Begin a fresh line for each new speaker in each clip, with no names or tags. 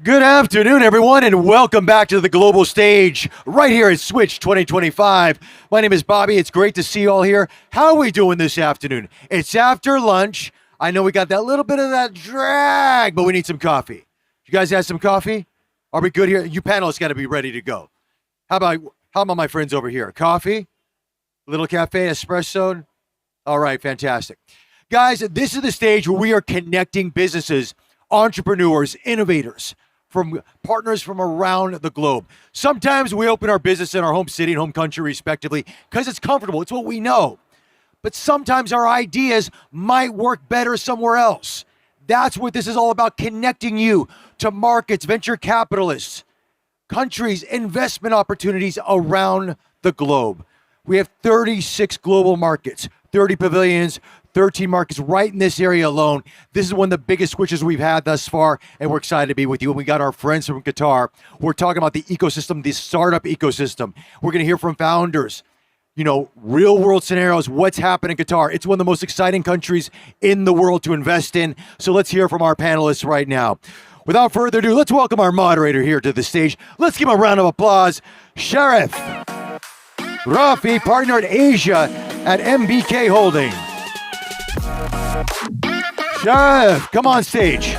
Good afternoon, everyone, and welcome back to the global stage right here at Switch 2025. My name is Bobby. It's great to see you all here. How are we doing this afternoon? It's after lunch. I know we got that little bit of that drag, but we need some coffee. You guys have some coffee? Are we good here? You panelists got to be ready to go. How about my friends over here? Coffee? Little cafe, espresso? All right, fantastic. Guys, this is the stage where we are connecting businesses, entrepreneurs, innovators, from partners from around the globe. Sometimes we open our business in our home city and home country, respectively, because it's comfortable. It's what we know. But sometimes our ideas might work better somewhere else. That's what this is all about, connecting you to markets, venture capitalists, countries, investment opportunities around the globe. We have 36 global markets, 30 pavilions, 13 markets right in this area alone. This is one of the biggest switches we've had thus far, and we're excited to be with you. And we got our friends from Qatar. We're talking about the ecosystem, the startup ecosystem. We're going to hear from founders, real world scenarios, what's happening in Qatar. It's one of the most exciting countries in the world to invest in. So let's hear from our panelists right now. Without further ado, let's welcome our moderator here to the stage. Let's give him a round of applause. Sharif Rafi, partner in Asia at MBK Holding. Sharif, come on stage.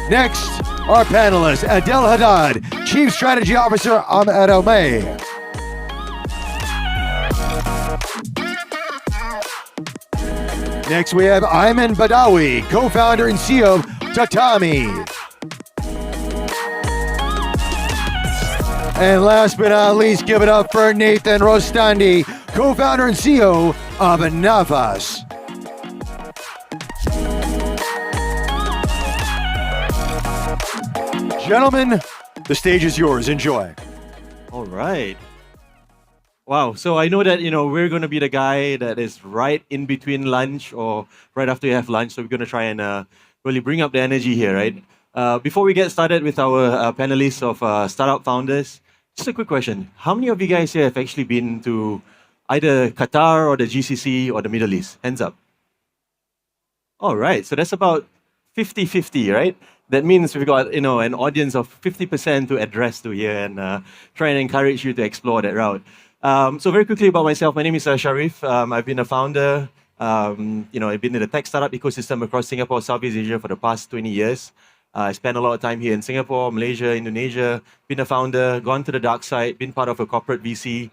Next, our panelists, Adel Haddad, Chief Strategy Officer at Almay. Next, we have Ayman Badawi, co-founder and CEO of Tatami. And last but not least, give it up for Nathan Rostandi, co-founder and CEO of Nafas. Gentlemen, the stage is yours. Enjoy.
All right. Wow. So I know that, we're going to be the guy that is right in between lunch or right after you have lunch. So we're going to try and really bring up the energy here, right? Before we get started with our panelists of startup founders, just a quick question. How many of you guys here have actually been to either Qatar or the GCC or the Middle East? Hands up. All right. So that's about 50-50, right? That means we've got, an audience of 50% to address to here and try and encourage you to explore that route. So very quickly about myself, my name is Sharif. I've been a founder. I've been in the tech startup ecosystem across Singapore, Southeast Asia for the past 20 years. I spent a lot of time here in Singapore, Malaysia, Indonesia, been a founder, gone to the dark side, been part of a corporate VC,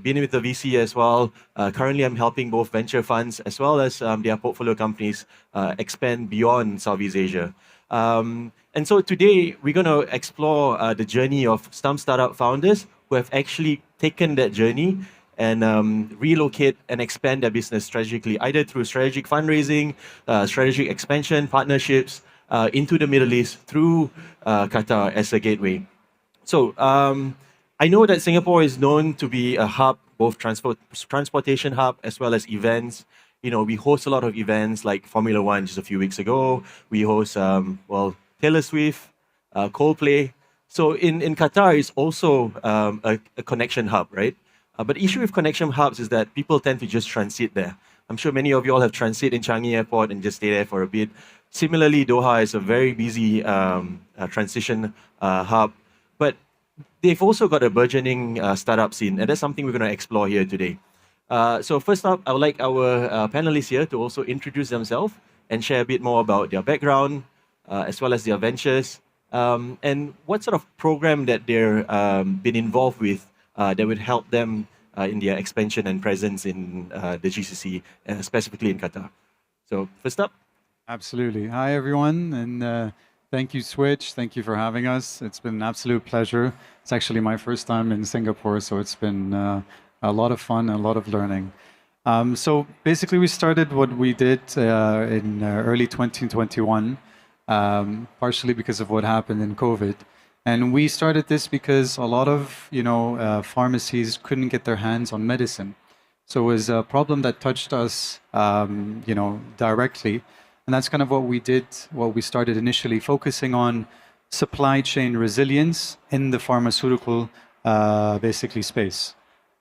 been with the VC as well. Currently, I'm helping both venture funds as well as their portfolio companies expand beyond Southeast Asia. And so today, we're going to explore the journey of some startup founders who have actually taken that journey and relocate and expand their business strategically, either through strategic fundraising, strategic expansion, partnerships into the Middle East through Qatar as a gateway. So I know that Singapore is known to be a hub, both transportation hub as well as events. We host a lot of events like Formula One just a few weeks ago. We host, Taylor Swift, Coldplay. So in Qatar, it's also a connection hub, right? But the issue with connection hubs is that people tend to just transit there. I'm sure many of you all have transit in Changi Airport and just stay there for a bit. Similarly, Doha is a very busy transition hub. But they've also got a burgeoning startup scene, and that's something we're going to explore here today. So first up, I would like our panelists here to also introduce themselves and share a bit more about their background, as well as their ventures, and what sort of program that they're been involved with that would help them in their expansion and presence in the GCC, specifically in Qatar. So first up.
Absolutely. Hi, everyone, and thank you, Switch. Thank you for having us. It's been an absolute pleasure. It's actually my first time in Singapore, so it's been a lot of fun and a lot of learning. So basically, we started what we did in early 2021, partially because of what happened in COVID. And we started this because a lot of pharmacies couldn't get their hands on medicine. So it was a problem that touched us directly. And that's kind of what we did, what we started initially, focusing on supply chain resilience in the pharmaceutical basically space.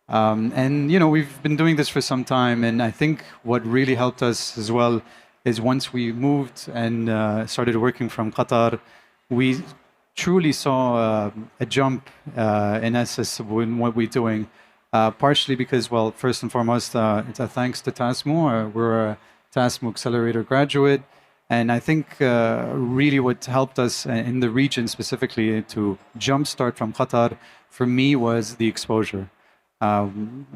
We've been doing this for some time, and I think what really helped us as well is once we moved and started working from Qatar, we truly saw a jump in essence in what we're doing. Partially because, well, first and foremost, it's a thanks to TASMU. We're a TASMU Accelerator graduate. And I think really what helped us in the region specifically to jumpstart from Qatar, for me, was the exposure.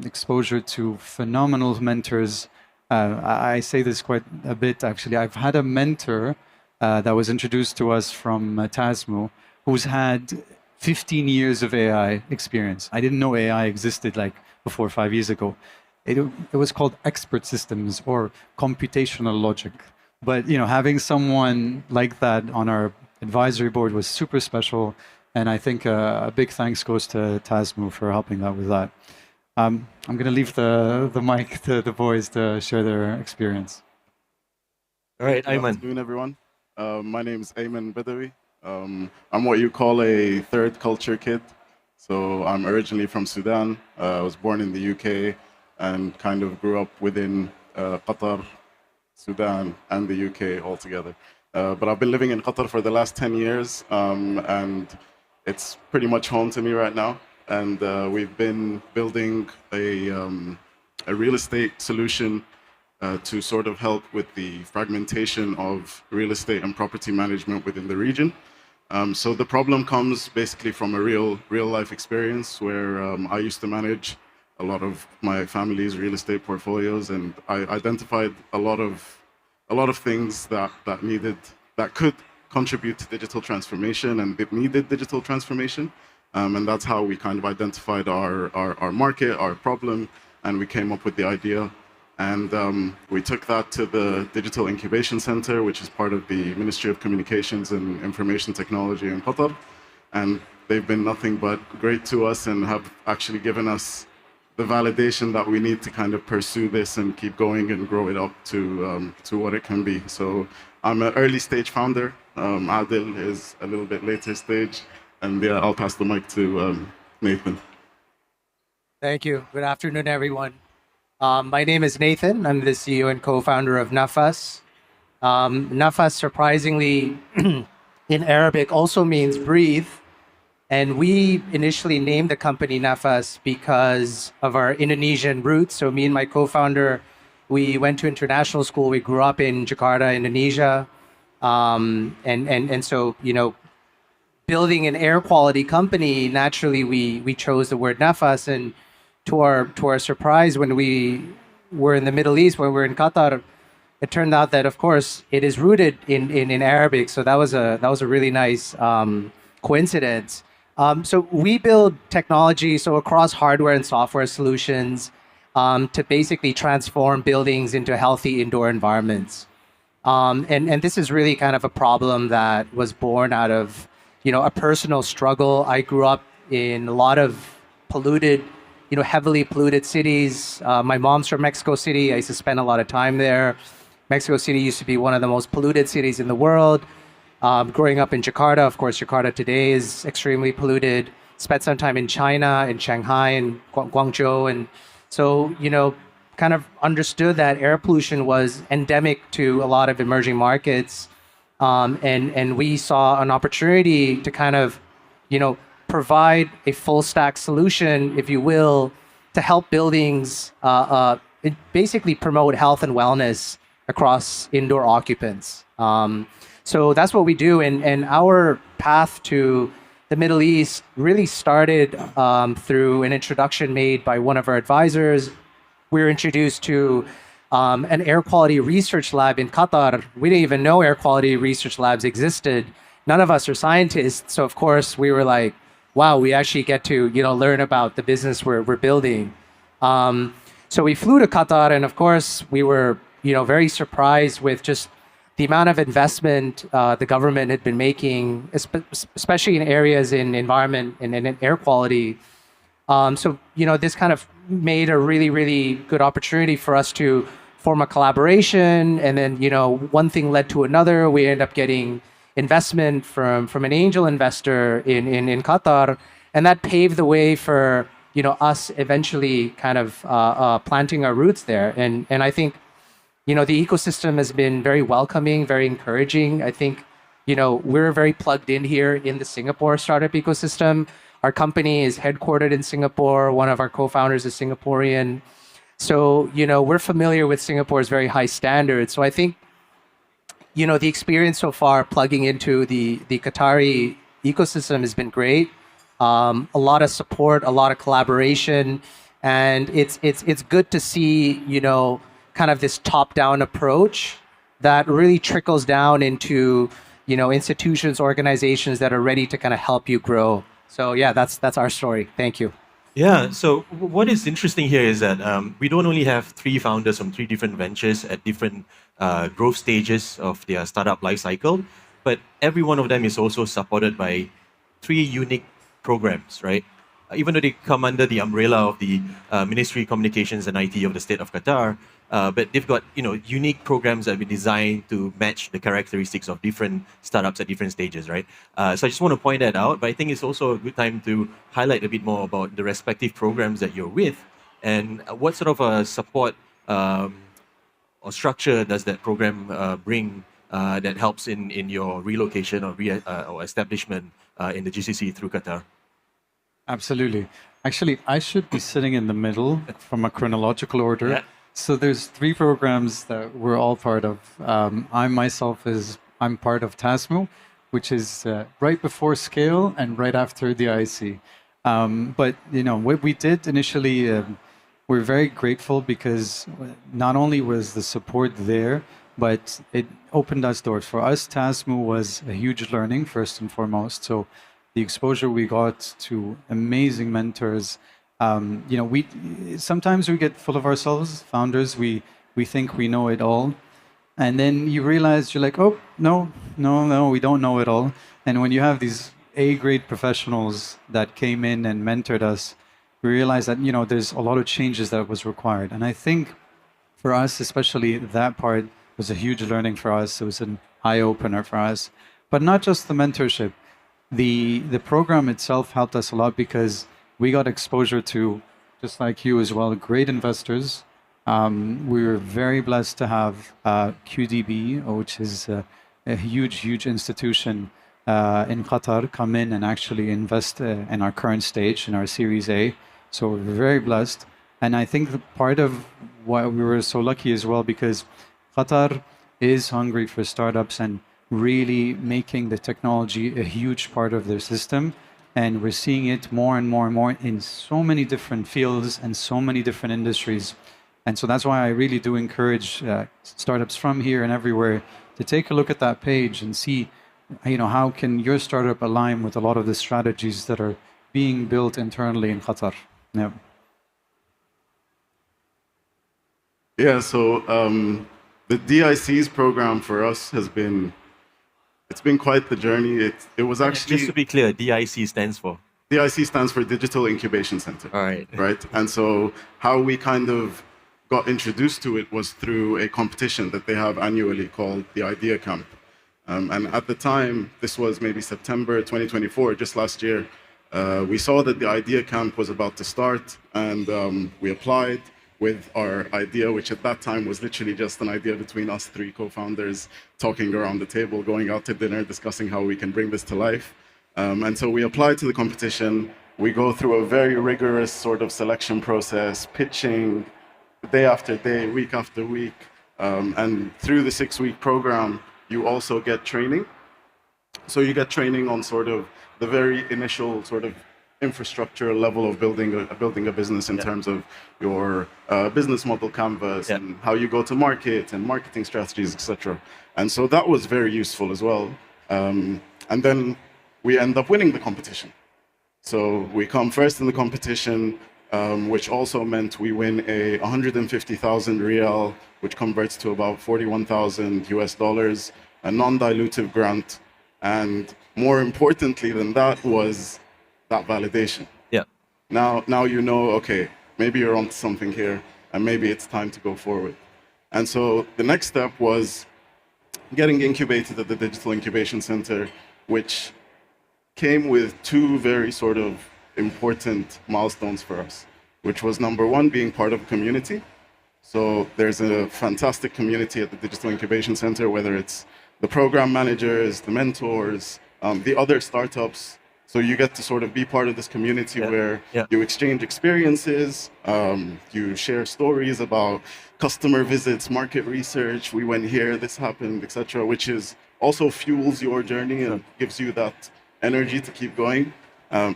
Exposure to phenomenal mentors. I say this quite a bit, actually. I've had a mentor that was introduced to us from TASMU who's had 15 years of AI experience. I didn't know AI existed like before 5 years ago. It was called expert systems or computational logic. But having someone like that on our advisory board was super special, and I think a big thanks goes to TASMU for helping out with that. I'm going to leave the mic to the boys to share their experience.
All right,
Good
Ayman.
afternoon, everyone. My name is Ayman Badawi. I'm what you call a third culture kid. So I'm originally from Sudan. I was born in the UK and kind of grew up within Qatar, Sudan, and the UK altogether. But I've been living in Qatar for the last 10 years, and it's pretty much home to me right now. And we've been building a real estate solution to sort of help with the fragmentation of real estate and property management within the region. So the problem comes basically from a real life experience where I used to manage a lot of my family's real estate portfolios, and I identified a lot of things that could contribute to digital transformation, and it needed digital transformation. And that's how we kind of identified our market, our problem, and we came up with the idea. And we took that to the Digital Incubation Center, which is part of the Ministry of Communications and Information Technology in Qatar. And they've been nothing but great to us and have actually given us the validation that we need to kind of pursue this and keep going and grow it up to what it can be. So I'm an early stage founder. Adil is a little bit later stage. And yeah, I'll pass the mic to Nathan.
Thank you. Good afternoon, everyone. My name is Nathan. I'm the CEO and co-founder of Nafas. Nafas, surprisingly, in Arabic also means breathe. And we initially named the company Nafas because of our Indonesian roots. So me and my co-founder, we went to international school. We grew up in Jakarta, Indonesia. And so, building an air quality company, naturally we chose the word Nafas. And to our surprise, when we were in the Middle East, when we were in Qatar, it turned out that, of course, it is rooted in Arabic. So that was a really nice coincidence. So we build technology, so across hardware and software solutions, to basically transform buildings into healthy indoor environments. And this is really kind of a problem that was born out of, a personal struggle. I grew up in a lot of polluted, heavily polluted cities. My mom's from Mexico City. I used to spend a lot of time there. Mexico City used to be one of the most polluted cities in the world. Growing up in Jakarta, of course, Jakarta today is extremely polluted. Spent some time in China, in Shanghai, and Guangzhou. And so, kind of understood that air pollution was endemic to a lot of emerging markets. And we saw an opportunity to kind of, provide a full stack solution, if you will, to help buildings basically promote health and wellness across indoor occupants. So that's what we do. And our path to the Middle East really started through an introduction made by one of our advisors. We were introduced to an air quality research lab in Qatar. We didn't even know air quality research labs existed. None of us are scientists. So of course we were like, wow, we actually get to, learn about the business we're building. So we flew to Qatar, and of course we were, very surprised with just the amount of investment the government had been making, especially in areas in environment and in air quality. So, this kind of made a really, really good opportunity for us to form a collaboration. And then, one thing led to another. We ended up getting investment from an angel investor in Qatar. And that paved the way for, us eventually kind of planting our roots there. And I think, the ecosystem has been very welcoming, very encouraging. I think we're very plugged in here in the Singapore startup ecosystem. Our company is headquartered in Singapore. One of our co-founders is Singaporean. So, we're familiar with Singapore's very high standards. So I think, the experience so far plugging into the Qatari ecosystem has been great. A lot of support, a lot of collaboration, and it's good to see, kind of this top-down approach that really trickles down into, institutions, organizations that are ready to kind of help you grow. So yeah, that's our story. Thank you.
Yeah, so what is interesting here is that we don't only have three founders from three different ventures at different growth stages of their startup life cycle, but every one of them is also supported by three unique programs, right? Even though they come under the umbrella of the Ministry of Communications and IT of the State of Qatar, but they've got unique programs that have been designed to match the characteristics of different startups at different stages, right? So I just want to point that out, but I think it's also a good time to highlight a bit more about the respective programs that you're with and what sort of a support or structure does that program bring that helps in your relocation or establishment in the GCC through Qatar.
Absolutely. Actually, I should be sitting in the middle from a chronological order.
Yeah.
So there's three programs that we're all part of. I'm part of TASMU, which is right before Scale and right after the IC. But what we did initially, we're very grateful because not only was the support there, but it opened us doors. For us, TASMU was a huge learning first and foremost. So the exposure we got to amazing mentors. We sometimes we get full of ourselves, founders. We think we know it all, and then you realize you're like, oh no, we don't know it all. And when you have these A-grade professionals that came in and mentored us, we realized that there's a lot of changes that was required. And I think for us, especially that part was a huge learning for us. It was an eye-opener for us, but not just the mentorship. The program itself helped us a lot because we got exposure to, just like you as well, great investors. We were very blessed to have QDB, which is a huge institution in Qatar, come in and actually invest in our current stage, in our Series A. So we're very blessed. And I think part of why we were so lucky as well, because Qatar is hungry for startups and really making the technology a huge part of their system. And we're seeing it more and more in so many different fields and so many different industries. And so that's why I really do encourage startups from here and everywhere to take a look at that page and see, how can your startup align with a lot of the strategies that are being built internally in Qatar. Yeah.
Yeah, so the DIC's program for us it's been quite the journey. It was actually...
Just to be clear, DIC stands for?
DIC stands for Digital Incubation Center.
All right.
Right? And so how we kind of got introduced to it was through a competition that they have annually called the Idea Camp. And at the time, this was maybe September 2024, just last year, we saw that the Idea Camp was about to start, and we applied with our idea, which at that time was literally just an idea between us three co-founders talking around the table, going out to dinner, discussing how we can bring this to life. And so we applied to the competition. We go through a very rigorous sort of selection process, pitching day after day, week after week. And through the 6-week program, you also get training. So you get training on sort of the very initial sort of infrastructure level of building a business in terms of your business model canvas and how you go to market and marketing strategies, etc. And so that was very useful as well. And then we end up winning the competition. So we come first in the competition, which also meant we win a 150,000 rial, which converts to about 41,000 US dollars, a non-dilutive grant. And more importantly than that was that validation.
Yeah.
Now okay, maybe you're onto something here, and maybe it's time to go forward. And so the next step was getting incubated at the Digital Incubation Center, which came with two very sort of important milestones for us, which was number one, being part of a community. So there's a fantastic community at the Digital Incubation Center, whether it's the program managers, the mentors, the other startups. So you get to sort of be part of this community where you exchange experiences, you share stories about customer visits, market research. We went here, this happened, etc., which is also fuels your journey and gives you that energy to keep going.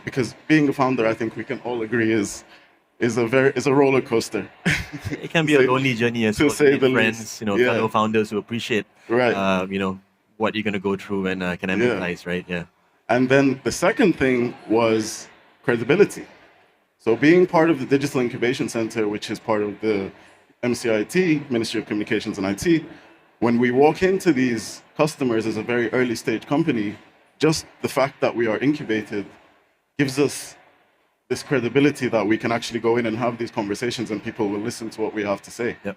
Because being a founder, I think we can all agree is a roller coaster.
It can be a lonely journey as well.
say the
Friends,
least.
fellow founders who appreciate,
Right.
what you're going to go through and can empathize, right? Yeah.
And then the second thing was credibility. So being part of the Digital Incubation Center, which is part of the MCIT, Ministry of Communications and IT, when we walk into these customers as a very early stage company, just the fact that we are incubated gives us this credibility that we can actually go in and have these conversations and people will listen to what we have to say.
Yep.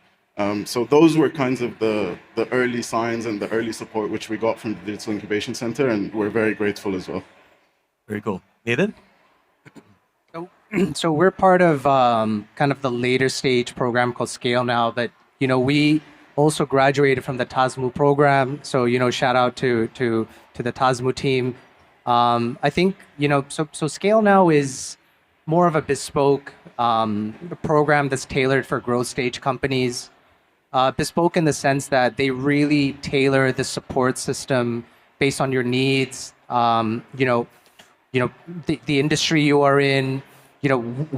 So those were kinds of the early signs and the early support which we got from the Digital Incubation Center, and we're very grateful as well.
Very cool. Nathan?
So we're part of kind of the later stage program called Scale Now, but we also graduated from the TASMU program. So shout out to the TASMU team. I think so Scale Now is more of a bespoke program that's tailored for growth stage companies. Bespoke in the sense that they really tailor the support system based on your needs. The industry you are in,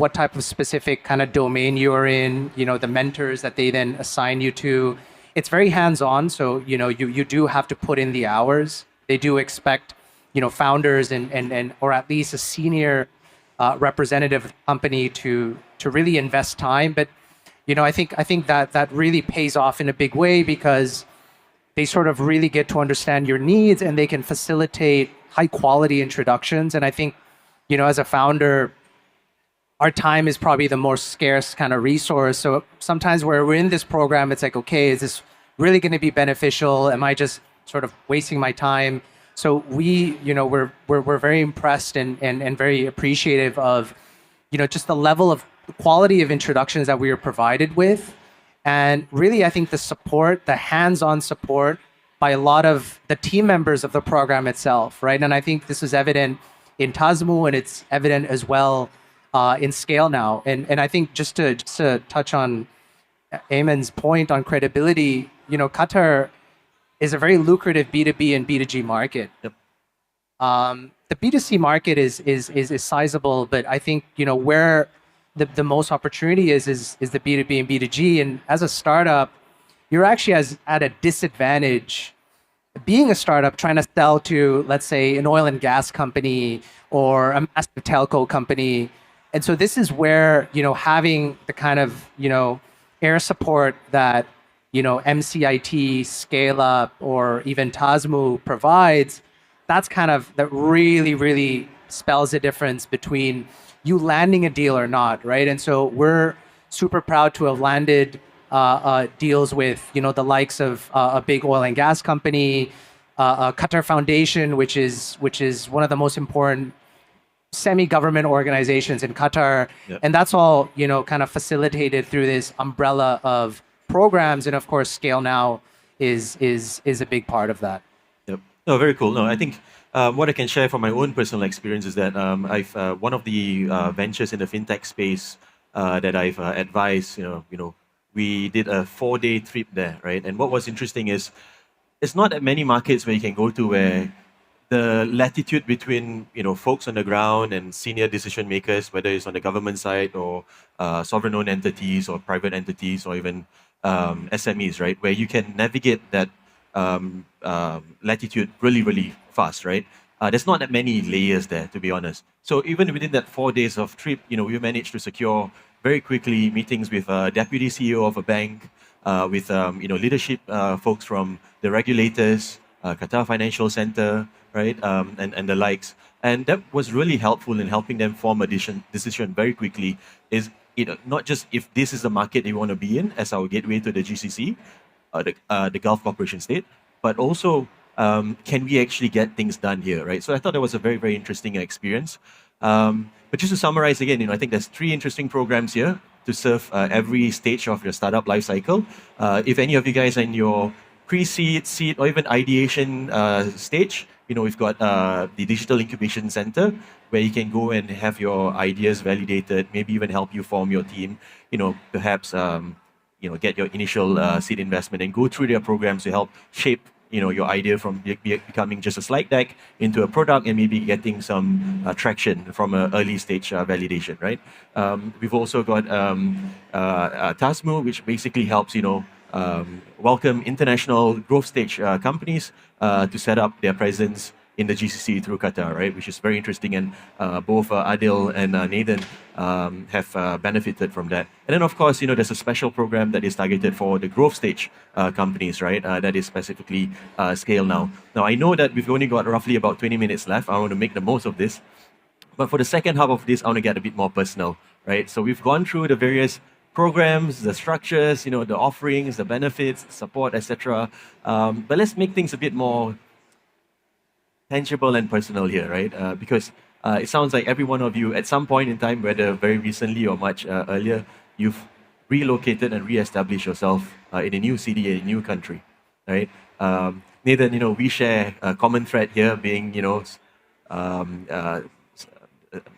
what type of specific kind of domain you are in, the mentors that they then assign you to. It's very hands-on, so you do have to put in the hours. They do expect founders and or at least a senior representative of the company to really invest time. But I think that really pays off in a big way because they sort of really get to understand your needs and they can facilitate high quality introductions. And I think as a founder, our time is probably the most scarce kind of resource. So sometimes where we're in this program, it's like, okay, is this really going to be beneficial? Am I just sort of wasting my time? So we're very impressed and very appreciative of, just the level of quality of introductions that we are provided with. And really, I think the support, the hands-on support by a lot of the team members of the program itself, right? And I think this is evident in TASMU and it's evident as well in Scale Now. And I think just to touch on Ayman's point on credibility, Qatar is a very lucrative B2B and B2G market.
Yep.
The B2C market is sizable, but I think where the most opportunity is the B2B and B2G. And as a startup, you're actually at a disadvantage being a startup trying to sell to, let's say, an oil and gas company or a massive telco company. And so this is where, having the kind of, air support that, MCIT, Scale Up, or even TASMU provides, that really, really spells the difference between you landing a deal or not, right? And so we're super proud to have landed deals with, the likes of a big oil and gas company, Qatar Foundation, which is one of the most important semi-government organizations in Qatar.
Yep.
And that's all, kind of facilitated through this umbrella of programs. And of course, Scale Now is a big part of that.
Yep. No, very cool. No, I think what I can share from my own personal experience is that I've one of the ventures in the fintech space that I've advised. We did a 4-day trip there, right? And what was interesting is it's not that many markets where you can go to where the latitude between folks on the ground and senior decision makers, whether it's on the government side or sovereign-owned entities or private entities or even SMEs, right? Where you can navigate that latitude really, really fast, right? There's not that many layers there, to be honest. So even within that 4 days of trip, we managed to secure very quickly meetings with a deputy CEO of a bank, with leadership folks from the regulators, Qatar Financial Center, right, and the likes. And that was really helpful in helping them form a decision very quickly. Is not just if this is the market they want to be in as our gateway to the GCC, the Gulf Cooperation State, but also can we actually get things done here, right? So I thought that was a very, very interesting experience. But just to summarize again, I think there's 3 interesting programs here to serve every stage of your startup life cycle. If any of you guys are in your pre-seed, seed, or even ideation stage, we've got the Digital Incubation Center, where you can go and have your ideas validated, maybe even help you form your team, perhaps get your initial seed investment and go through their programs to help shape your idea from becoming just a slide deck into a product and maybe getting some traction from an early stage validation, right? We've also got TASMU, which basically helps welcome international growth stage companies to set up their presence in the GCC through Qatar, right? Which is very interesting, and both Adil and Nathan have benefited from that. And then, of course, there's a special program that is targeted for the growth stage companies, right? That is specifically scale now. Now, I know that we've only got roughly about 20 minutes left. I want to make the most of this. But for the second half of this, I want to get a bit more personal, right? So we've gone through the various programs, the structures, the offerings, the benefits, the support, etc. But let's make things a bit more tangible and personal here, right? Because it sounds like every one of you, at some point in time, whether very recently or much earlier, you've relocated and re-established yourself in a new city, in a new country, right? Nathan, we share a common thread here, being,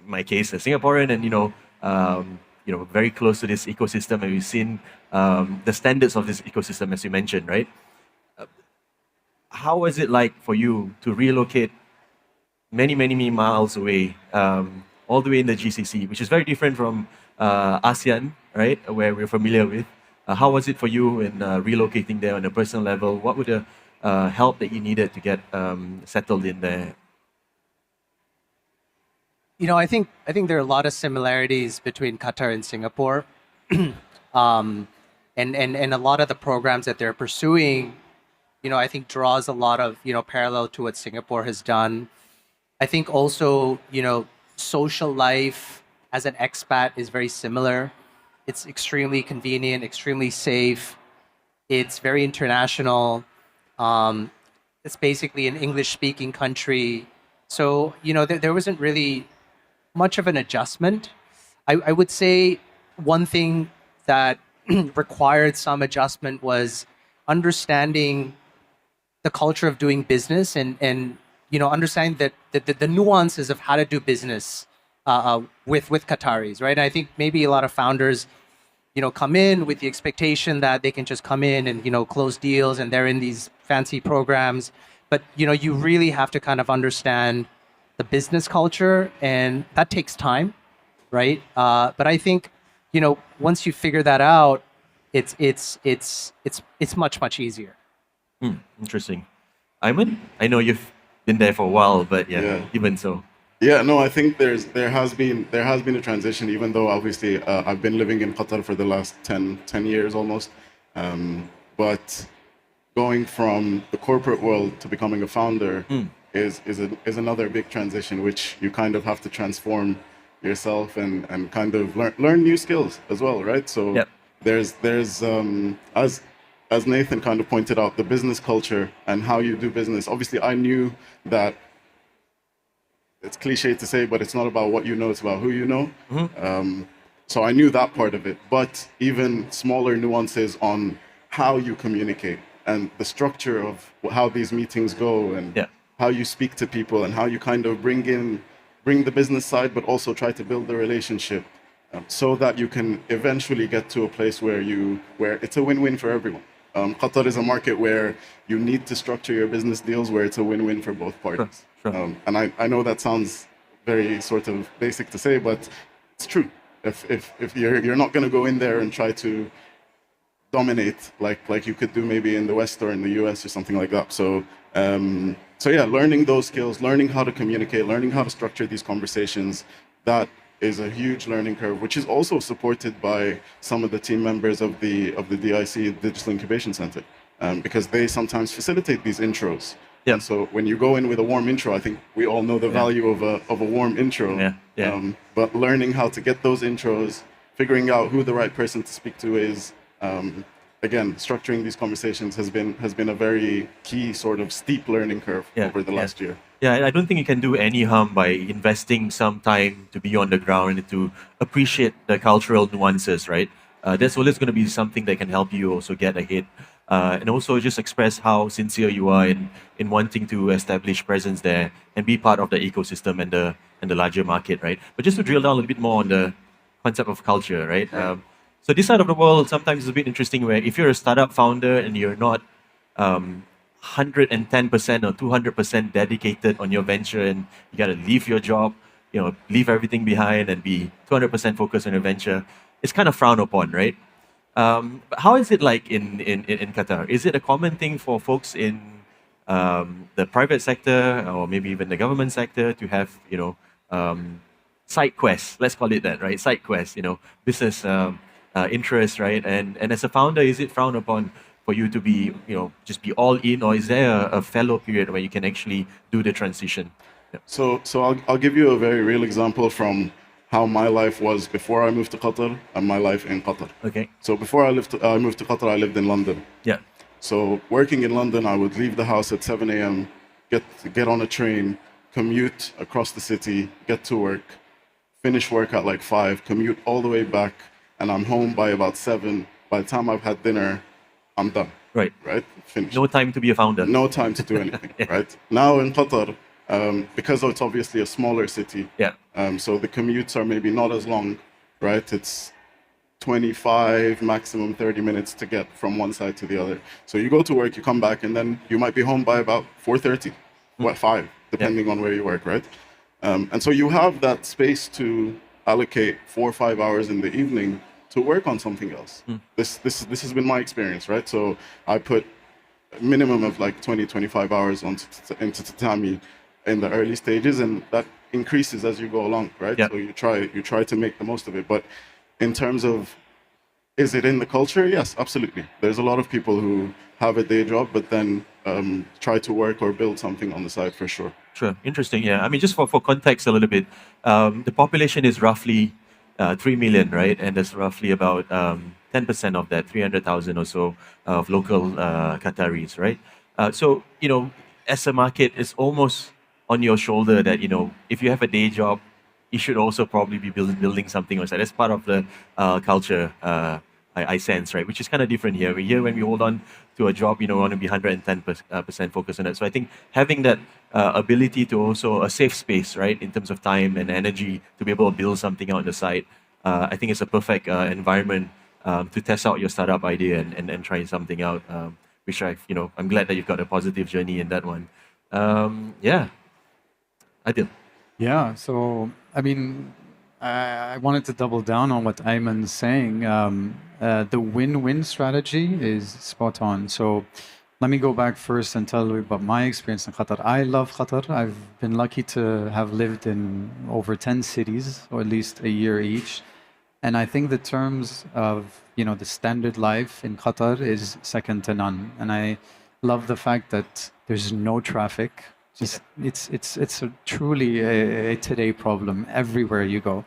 my case, a Singaporean, and very close to this ecosystem, and we've seen the standards of this ecosystem, as you mentioned, right? How was it like for you to relocate many, many, many miles away, all the way in the GCC, which is very different from ASEAN, right, where we're familiar with? How was it for you in relocating there on a personal level? What were the help that you needed to get settled in there?
I think there are a lot of similarities between Qatar and Singapore, and a lot of the programs that they're pursuing, I think draws a lot of parallel to what Singapore has done. I think also social life as an expat is very similar. It's extremely convenient, extremely safe. It's very international. It's basically an English-speaking country, so there wasn't really much of an adjustment. I would say one thing that required some adjustment was understanding the culture of doing business and understanding that the nuances of how to do business with Qataris, right? And I think maybe a lot of founders come in with the expectation that they can just come in and close deals, and they're in these fancy programs, but you really have to kind of understand the business culture, and that takes time, right? But I think once you figure that out, it's much easier.
Interesting. Ayman, I know you've been there for a while, but even so.
Yeah, no, I think there has been a transition, even though obviously I've been living in Qatar for the last 10 years almost. But going from the corporate world to becoming a founder is another big transition, which you kind of have to transform yourself and kind of learn new skills as well, right? So there's as Nathan kind of pointed out, the business culture and how you do business. Obviously, I knew that it's cliche to say, but it's not about what you know, it's about who you know. So I knew that part of it, but even smaller nuances on how you communicate and the structure of how these meetings go and how you speak to people and how you kind of bring the business side, but also try to build the relationship so that you can eventually get to a place where it's a win-win for everyone. Qatar is a market where you need to structure your business deals where it's a win-win for both parties.
Sure.
And I know that sounds very sort of basic to say, but it's true. If you're not going to go in there and try to dominate like you could do maybe in the West or in the US or something like that. So learning those skills, learning how to communicate, learning how to structure these conversations, that is a huge learning curve, which is also supported by some of the team members of the DIC, Digital Incubation Center, because they sometimes facilitate these intros.
Yeah.
So when you go in with a warm intro, I think we all know the value of a warm intro. But learning how to get those intros, figuring out who the right person to speak to is, again, structuring these conversations has been a very key sort of steep learning curve over the last year.
Yeah, I don't think you can do any harm by investing some time to be on the ground and to appreciate the cultural nuances, right? That's always going to be something that can help you also get ahead. and also just express how sincere you are in wanting to establish presence there and be part of the ecosystem and the larger market, right? But just to drill down a little bit more on the concept of culture, right? So this side of the world sometimes is a bit interesting where if you're a startup founder and you're not 110% or 200% dedicated on your venture and you got to leave your job, leave everything behind and be 200% focused on your venture, it's kind of frowned upon, right? But how is it like in Qatar? Is it a common thing for folks in the private sector or maybe even the government sector to have, side quests, let's call it that, right? Side quests, business interests, right? And as a founder, is it frowned upon for you to be, just be all in, or is there a fellow period where you can actually do the transition? Yeah.
So I'll give you a very real example from how my life was before I moved to Qatar and my life in Qatar.
Okay.
So before I moved to Qatar, I lived in London.
Yeah.
So working in London, I would leave the house at 7 a.m., get on a train, commute across the city, get to work, finish work at like 5, commute all the way back, and I'm home by about 7. By the time I've had dinner, I'm done.
Right.
Right? Finished.
No time to be a founder.
No time to do anything, right? Now in Qatar, because it's obviously a smaller city,
Yeah.
so the commutes are maybe not as long, right? It's 25, maximum 30 minutes to get from one side to the other. So you go to work, you come back, and then you might be home by about 4:30, 5, depending on where you work, right? And so you have that space to allocate 4 or 5 hours in the evening to work on something else. This has been my experience, right? So I put a minimum of like 20, 25 hours into tatami in the early stages, and that increases as you go along, right?
Yeah.
So you try to make the most of it. But in terms of, is it in the culture? Yes, absolutely. There's a lot of people who have a day job, but then try to work or build something on the side for sure.
Sure. Interesting. Yeah. I mean, just for context a little bit, the population is roughly 3 million, right? And there's roughly about 10% of that, 300,000 or so of local Qataris, right? So, as a market, it's almost on your shoulder that, if you have a day job, you should also probably be building something on the side. That's part of the culture, I sense, right? Which is kind of different here. Here, when we hold on to a job, we want to be 110% focused on it. So I think having that ability to also a safe space, right, in terms of time and energy to be able to build something out on the side, I think it's a perfect environment to test out your startup idea and try something out. Which I'm glad that you've got a positive journey in that one. Yeah, I did.
Yeah, so I mean, I wanted to double down on what Ayman's saying. The win-win strategy is spot on. So let me go back first and tell you about my experience in Qatar. I love Qatar. I've been lucky to have lived in over 10 cities, or at least a year each. And I think the terms of, the standard life in Qatar is second to none. And I love the fact that there's no traffic. It's truly a today problem everywhere you go.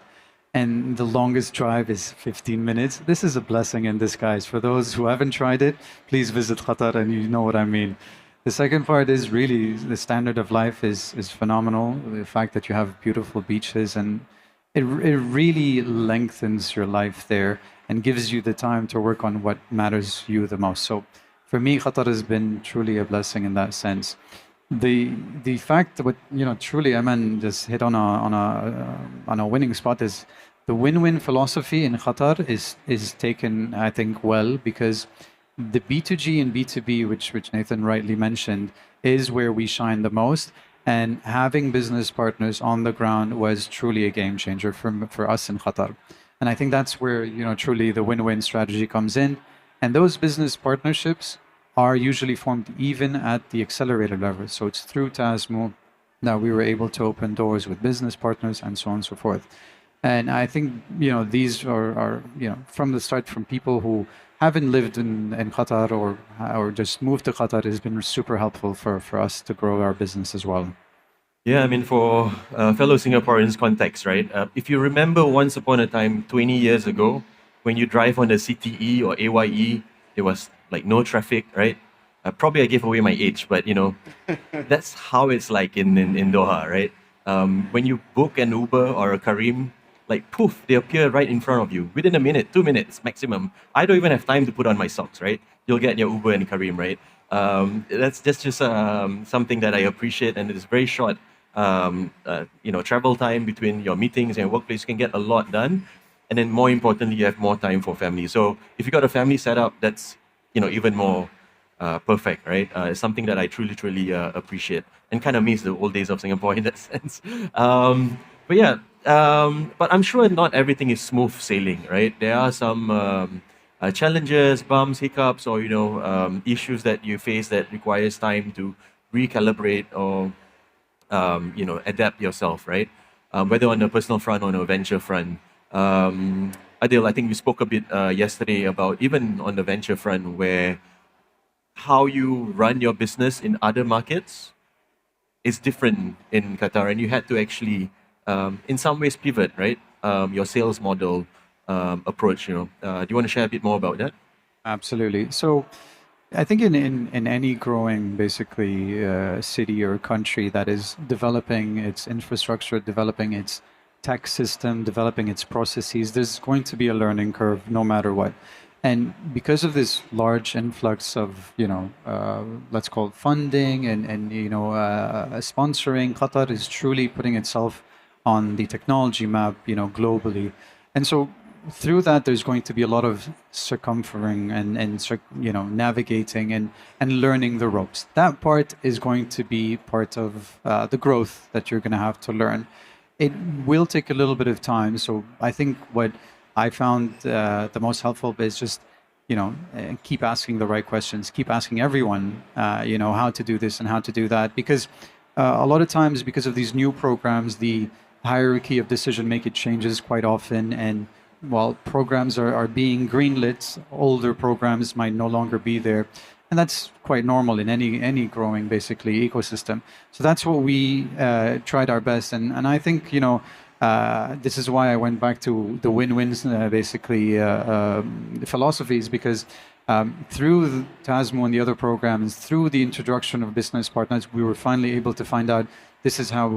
And the longest drive is 15 minutes. This is a blessing in disguise. For those who haven't tried it, please visit Qatar and you know what I mean. The second part is really the standard of life is phenomenal. The fact that you have beautiful beaches, and it really lengthens your life there and gives you the time to work on what matters you the most. So for me, Qatar has been truly a blessing in that sense. The fact that truly Aman just hit on a winning spot is the win-win philosophy in Qatar is taken, I think, well, because the B2G and B2B, which Nathan rightly mentioned, is where we shine the most. And having business partners on the ground was truly a game changer for us in Qatar. And I think that's where truly the win-win strategy comes in. And those business partnerships are usually formed even at the accelerator level. So it's through TASMO that we were able to open doors with business partners and so on and so forth. And I think, these are from the start, from people who haven't lived in Qatar or just moved to Qatar, has been super helpful for us to grow our business as well.
Yeah, I mean, for fellow Singaporeans context, right? If you remember once upon a time, 20 years ago, when you drive on the CTE or AYE, there was like no traffic, right? Probably I gave away my age, but that's how it's like in Doha, right? When you book an Uber or a Kareem, like poof, they appear right in front of you within a minute, 2 minutes maximum. I don't even have time to put on my socks, right? You'll get your Uber and Kareem, right? That's just something that I appreciate, and it's very short. Travel time between your meetings and your workplace, you can get a lot done, and then more importantly, you have more time for family. So if you got a family setup, that's even more perfect, right? It's something that I truly appreciate, and kind of miss the old days of Singapore in that sense. But yeah, but I'm sure not everything is smooth sailing, right? There are some challenges, bumps, hiccups, or issues that you face that requires time to recalibrate or adapt yourself, right? Whether on a personal front or on a venture front. Adil, I think we spoke a bit yesterday about even on the venture front where how you run your business in other markets is different in Qatar, and you had to actually, in some ways, pivot, right? Your sales model approach. Do you want to share a bit more about that?
Absolutely. So I think in any growing basically city or country that is developing its infrastructure, developing its tech system, developing its processes, there's going to be a learning curve no matter what. And because of this large influx of, let's call it funding and sponsoring, Qatar is truly putting itself on the technology map, globally. And so through that, there's going to be a lot of circumferring and navigating and learning the ropes. That part is going to be part of the growth that you're going to have to learn. It will take a little bit of time. So I think what I found the most helpful is just, keep asking the right questions, keep asking everyone, how to do this and how to do that. Because a lot of times, because of these new programs, the hierarchy of decision making changes quite often. And while programs are being greenlit, older programs might no longer be there. And that's quite normal in any growing, basically, ecosystem. So that's what we tried our best. And I think, this is why I went back to the win-wins, philosophies, because through TASMO and the other programs, through the introduction of business partners, we were finally able to find out this is how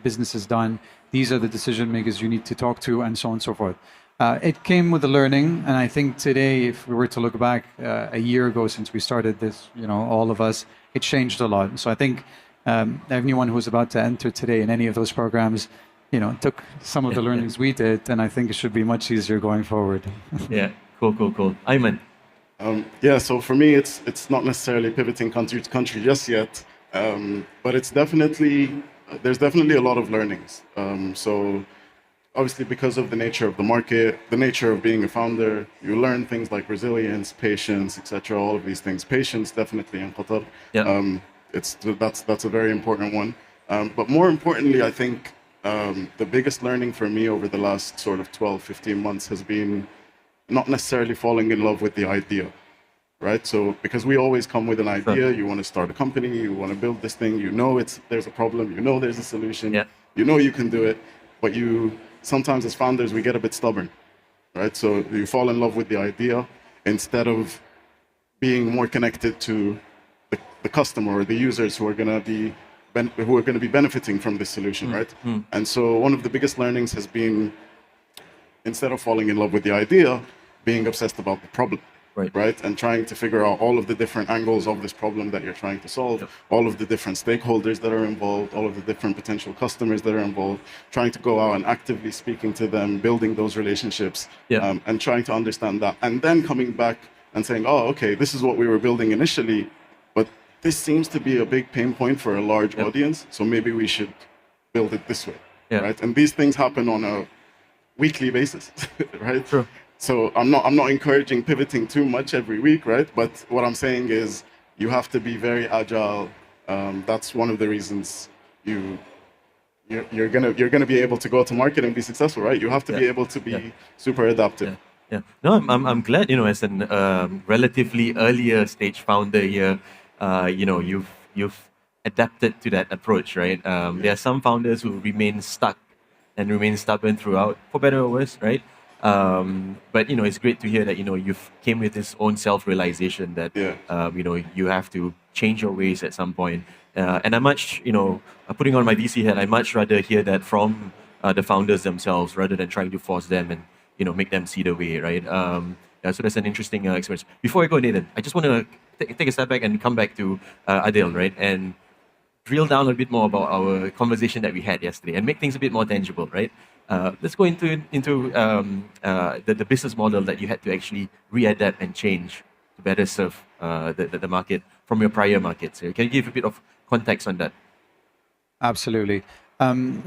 business is done. These are the decision makers you need to talk to, and so on and so forth. It came with the learning, and I think today, if we were to look back a year ago since we started this, all of us, it changed a lot. So I think anyone who's about to enter today in any of those programs, took some of the learnings we did, and I think it should be much easier going forward.
Yeah, cool. Ayman.
So for me, it's not necessarily pivoting country to country just yet, but there's definitely a lot of learnings. So obviously, because of the nature of the market, the nature of being a founder, you learn things like resilience, patience, etc. All of these things. Patience, definitely in Qatar.
Yeah.
That's a very important one. But more importantly, I think the biggest learning for me over the last sort of 12, 15 months has been not necessarily falling in love with the idea, right? So because we always come with an idea,
Sure.
you want to start a company, you want to build this thing, there's a problem, there's a solution,
Yeah.
you can do it, but sometimes as founders, we get a bit stubborn, right? So you fall in love with the idea instead of being more connected to the customer or the users who are going to be benefiting from this solution, right? And so one of the biggest learnings has been, instead of falling in love with the idea, being obsessed about the problem. Right? And trying to figure out all of the different angles of this problem that you're trying to solve,
Yep.
all of the different stakeholders that are involved, all of the different potential customers that are involved, trying to go out and actively speaking to them, building those relationships,
Yeah.
and trying to understand that. And then coming back and saying, oh, okay, this is what we were building initially, but this seems to be a big pain point for a large
Yep.
audience, so maybe we should build it this way,
Yeah.
right? And these things happen on a weekly basis, right?
True.
So I'm not encouraging pivoting too much every week, right? But what I'm saying is you have to be very agile. That's one of the reasons you're gonna be able to go to market and be successful, right? You have to be
Yeah.
able to be
Yeah.
super adaptive.
Yeah. No, I'm glad, as an relatively earlier stage founder here, you've adapted to that approach, right? There are some founders who remain stuck and remain stubborn throughout, for better or worse, right? But it's great to hear that you've came with this own self-realization that
Yeah.
you have to change your ways at some point. And I much putting on my VC hat, I much rather hear that from the founders themselves rather than trying to force them and make them see the way, right? Yeah, so that's an interesting experience. Before I go, Nathan, I just want to take a step back and come back to Adil, right? And drill down a bit more about our conversation that we had yesterday and make things a bit more tangible, right? Let's go into the business model that you had to actually readapt and change to better serve the market from your prior markets. Can you give a bit of context on that?
Absolutely.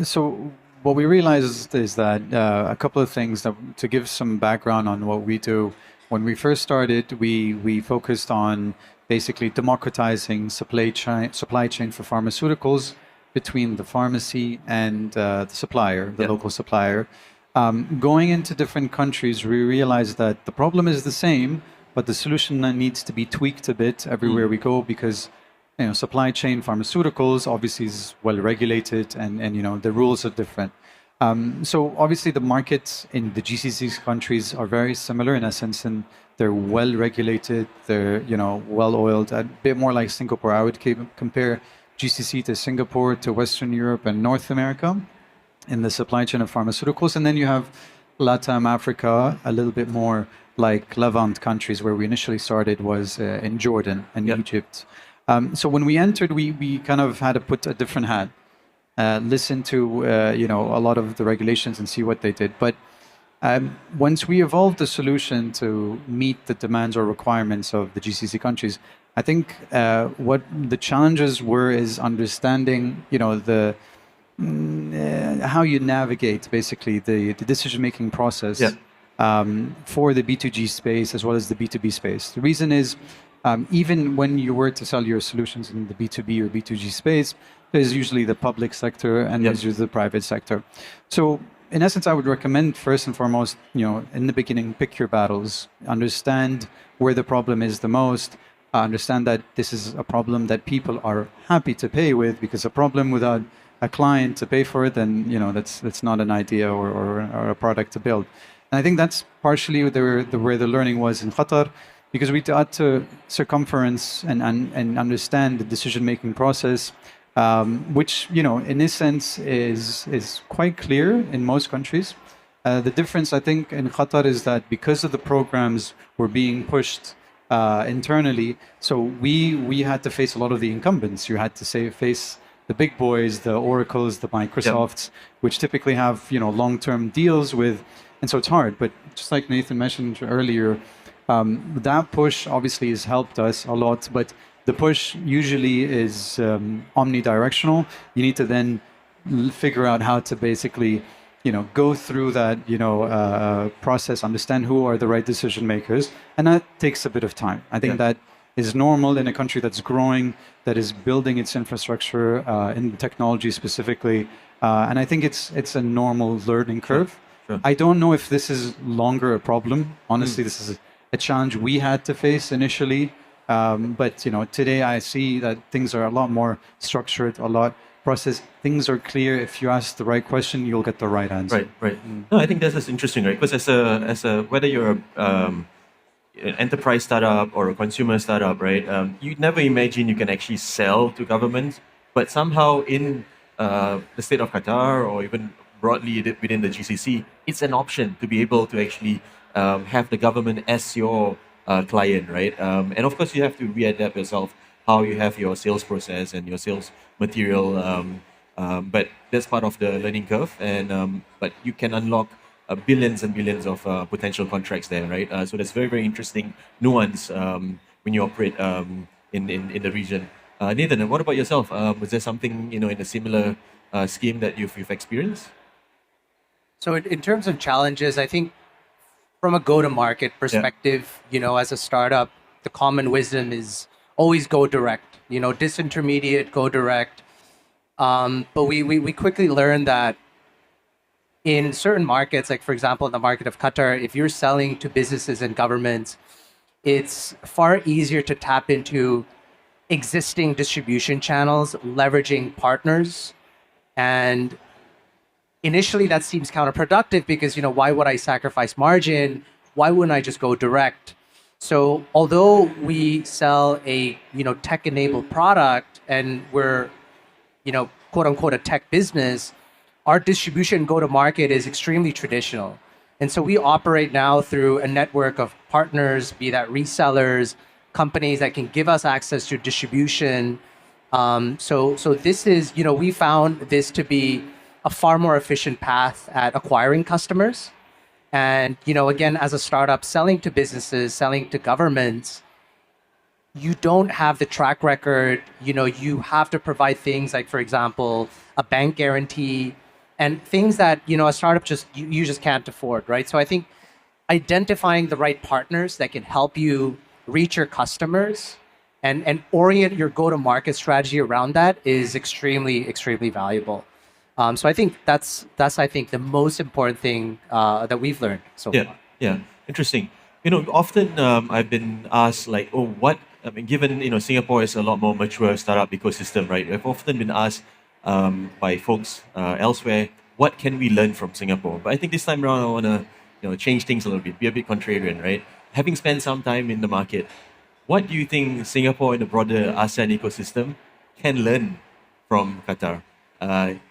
So what we realized is that a couple of things to give some background on what we do. When we first started, we focused on basically democratizing supply chain for pharmaceuticals between the pharmacy and the supplier, the local supplier. Going into different countries, we realized that the problem is the same, but the solution needs to be tweaked a bit everywhere we go because supply chain pharmaceuticals obviously is well regulated and the rules are different. So obviously the markets in the GCC countries are very similar in essence, and they're well regulated, they're well oiled, a bit more like Singapore. I would compare GCC to Singapore, to Western Europe and North America in the supply chain of pharmaceuticals. And then you have Latam, Africa, a little bit more like Levant countries, where we initially started was in Jordan and Egypt. So when we entered, we kind of had to put a different hat, listen to a lot of the regulations and see what they did. But once we evolved the solution to meet the demands or requirements of the GCC countries, I think what the challenges were is understanding, how you navigate basically the decision-making process for the B2G space as well as the B2B space. The reason is, even when you were to sell your solutions in the B2B or B2G space, there's usually the public sector and there's usually the private sector. So in essence, I would recommend first and foremost, in the beginning, pick your battles, understand where the problem is the most, understand that this is a problem that people are happy to pay with, because a problem without a client to pay for it, then that's not an idea or a product to build. And I think that's partially where the learning was in Qatar, because we had to circumference and understand the decision-making process, which in this sense is quite clear in most countries. The difference, I think, in Qatar is that because of the programs were being pushed internally, so we had to face a lot of the incumbents. You had to face the big boys, the Oracles, the Microsofts, which typically have long-term deals with, and so it's hard. But just like Nathan mentioned earlier, that push obviously has helped us a lot, but the push usually is omnidirectional. You need to then figure out how to basically go through that process, understand who are the right decision makers, and that takes a bit of time. I think that is normal in a country that's growing, that is building its infrastructure in technology specifically, and I think it's a normal learning curve.
Sure.
I don't know if this is longer a problem. Honestly, this is a challenge we had to face initially, but today I see that things are a lot more structured, a lot process. Things are clear. If you ask the right question, you'll get the right answer.
Right. No, I think that's interesting, right? Because as a whether you're an enterprise startup or a consumer startup, right? You'd never imagine you can actually sell to governments, but somehow in the state of Qatar or even broadly within the GCC, it's an option to be able to actually have the government as your client, right? And of course, you have to readapt yourself, how you have your sales process and your sales material. But that's part of the learning curve. And but you can unlock billions and billions of potential contracts there, right? So that's very, very interesting nuance when you operate in the region. Nathan, what about yourself? Was there something in a similar scheme that you've experienced?
So in terms of challenges, I think from a go-to-market perspective, as a startup, the common wisdom is always go direct. Disintermediate, go direct. But we quickly learned that in certain markets, like for example, in the market of Qatar, if you're selling to businesses and governments, it's far easier to tap into existing distribution channels, leveraging partners. And initially that seems counterproductive because, why would I sacrifice margin? Why wouldn't I just go direct? So although we sell a, tech-enabled product and we're, quote unquote, a tech business, our distribution go-to-market is extremely traditional. And so we operate now through a network of partners, be that resellers, companies that can give us access to distribution. So this is, we found this to be a far more efficient path at acquiring customers. And, again, as a startup selling to businesses, selling to governments, you don't have the track record. You have to provide things like, for example, a bank guarantee and things that, a startup you just can't afford, right? So I think identifying the right partners that can help you reach your customers and orient your go-to-market strategy around that is extremely, extremely valuable. So I think that's I think the most important thing that we've learned so far.
Yeah, interesting. Often I've been asked like, oh, given Singapore is a lot more mature startup ecosystem, right? I've often been asked by folks elsewhere, what can we learn from Singapore? But I think this time around I want to change things a little bit, be a bit contrarian, right? Having spent some time in the market, what do you think Singapore and the broader ASEAN ecosystem can learn from Qatar?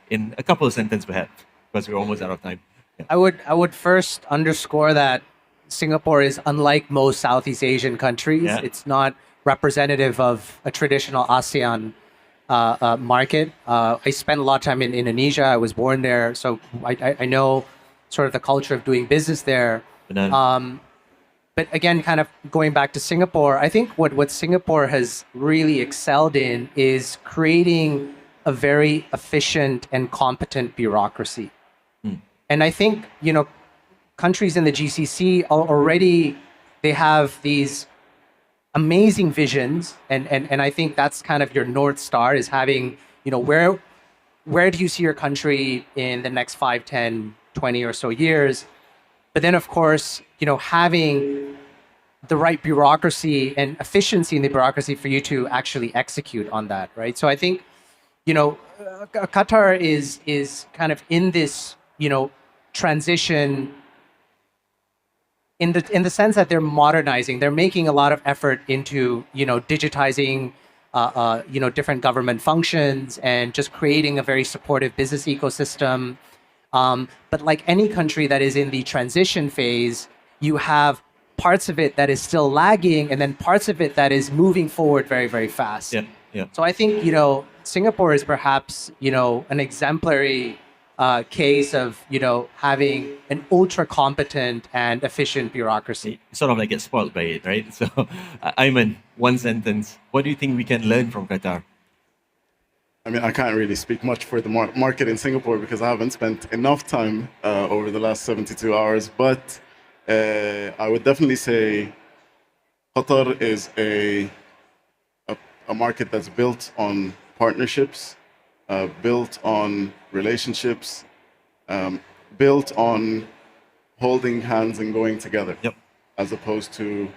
In a couple of sentences, perhaps, because we're almost out of time. Yeah.
I would first underscore that Singapore is unlike most Southeast Asian countries.
Yeah.
It's not representative of a traditional ASEAN market. I spent a lot of time in Indonesia. I was born there, so I know sort of the culture of doing business there. But again, kind of going back to Singapore, I think what Singapore has really excelled in is creating a very efficient and competent bureaucracy. And I think, countries in the GCC already, they have these amazing visions. And I think that's kind of your North Star is having, where do you see your country in the next 5, 10, 20 or so years? But then, of course, having the right bureaucracy and efficiency in the bureaucracy for you to actually execute on that, right? So I think, Qatar is kind of in this, transition in the sense that they're modernizing. They're making a lot of effort into, digitizing, different government functions and just creating a very supportive business ecosystem. But like any country that is in the transition phase, you have parts of it that is still lagging and then parts of it that is moving forward very, very fast.
Yeah.
So I think, Singapore is perhaps, an exemplary case of, having an ultra competent and efficient bureaucracy.
You sort of like get spoiled by it, right? So, Ayman, one sentence. What do you think we can learn from Qatar?
I mean, I can't really speak much for the market in Singapore because I haven't spent enough time over the last 72 hours. But I would definitely say Qatar is a market that's built on partnerships, built on relationships, built on holding hands and going together.
Yep.
As opposed to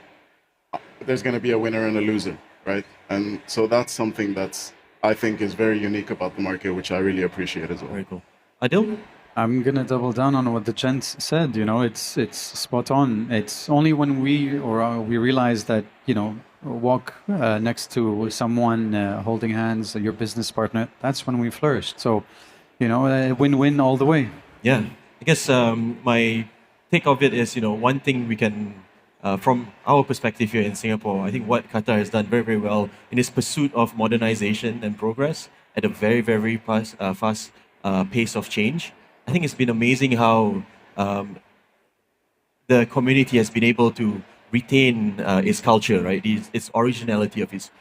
there's going to be a winner and a loser, right? And so that's something that's I think is very unique about the market, which I really appreciate as well.
Very cool. Adil?
I'm gonna double down on what the gents said. It's spot on. It's only when we realize that walk next to someone holding hands, your business partner. That's when we flourished. So, win-win all the way.
Yeah, I guess my take of it is one thing we can. From our perspective here in Singapore, I think what Qatar has done very, very well in its pursuit of modernization and progress at a very, very fast pace of change. I think it's been amazing how the community has been able to retain its culture, right? Its originality of its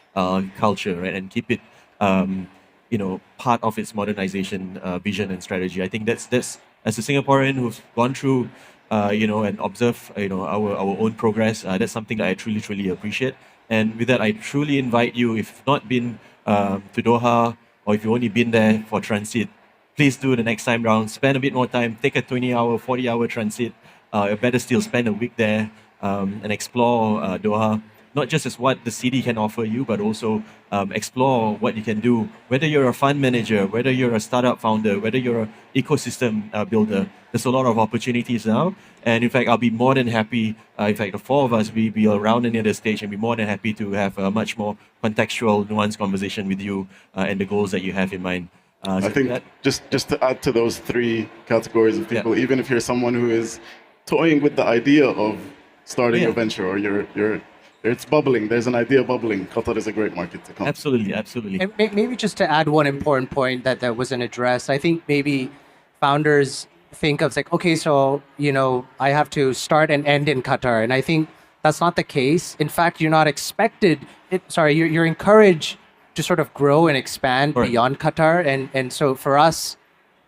culture, right, and keep it, part of its modernization vision and strategy. I think that's as a Singaporean who's gone through. And observe, our own progress. That's something that I truly, truly appreciate. And with that, I truly invite you, if you've not been to Doha, or if you've only been there for transit, please do the next time round. Spend a bit more time. Take a 20-hour, 40-hour transit. Better still, spend a week there and explore Doha. Not just as what the city can offer you, but also explore what you can do. Whether you're a fund manager, whether you're a startup founder, whether you're an ecosystem builder, there's a lot of opportunities now. And in fact, I'll be more than happy, in fact, the four of us, we'll be around near the stage and be more than happy to have a much more contextual, nuanced conversation with you and the goals that you have in mind.
I think just to add to those three categories of people, even if you're someone who is toying with the idea of starting a venture, or it's bubbling, there's an idea bubbling, Qatar is a great market to come.
Absolutely, absolutely.
And maybe just to add one important point that wasn't addressed, I think maybe founders think of like, okay, so, I have to start and end in Qatar. And I think that's not the case. In fact, you're not expected, you're encouraged to sort of grow and expand beyond Qatar. And so for us,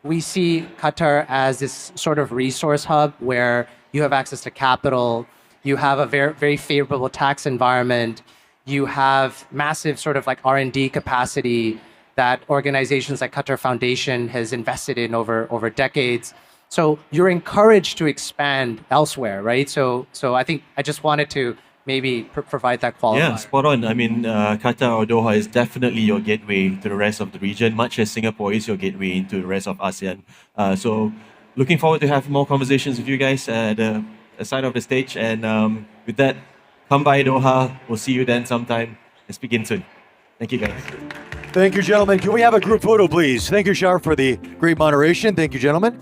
we see Qatar as this sort of resource hub where you have access to capital, you have a very, very favorable tax environment, you have massive sort of like R&D capacity that organizations like Qatar Foundation has invested in over decades. So you're encouraged to expand elsewhere, right? So I think I just wanted to maybe provide that qualifier.
Yeah, spot on. I mean, Qatar or Doha is definitely your gateway to the rest of the region, much as Singapore is your gateway into the rest of ASEAN. So looking forward to have more conversations with you guys at the side of the stage. And with that, come by Doha. We'll see you then sometime. Let's begin soon. Thank you, guys.
Thank you, gentlemen. Can we have a group photo, please? Thank you, Shar, for the great moderation. Thank you, gentlemen.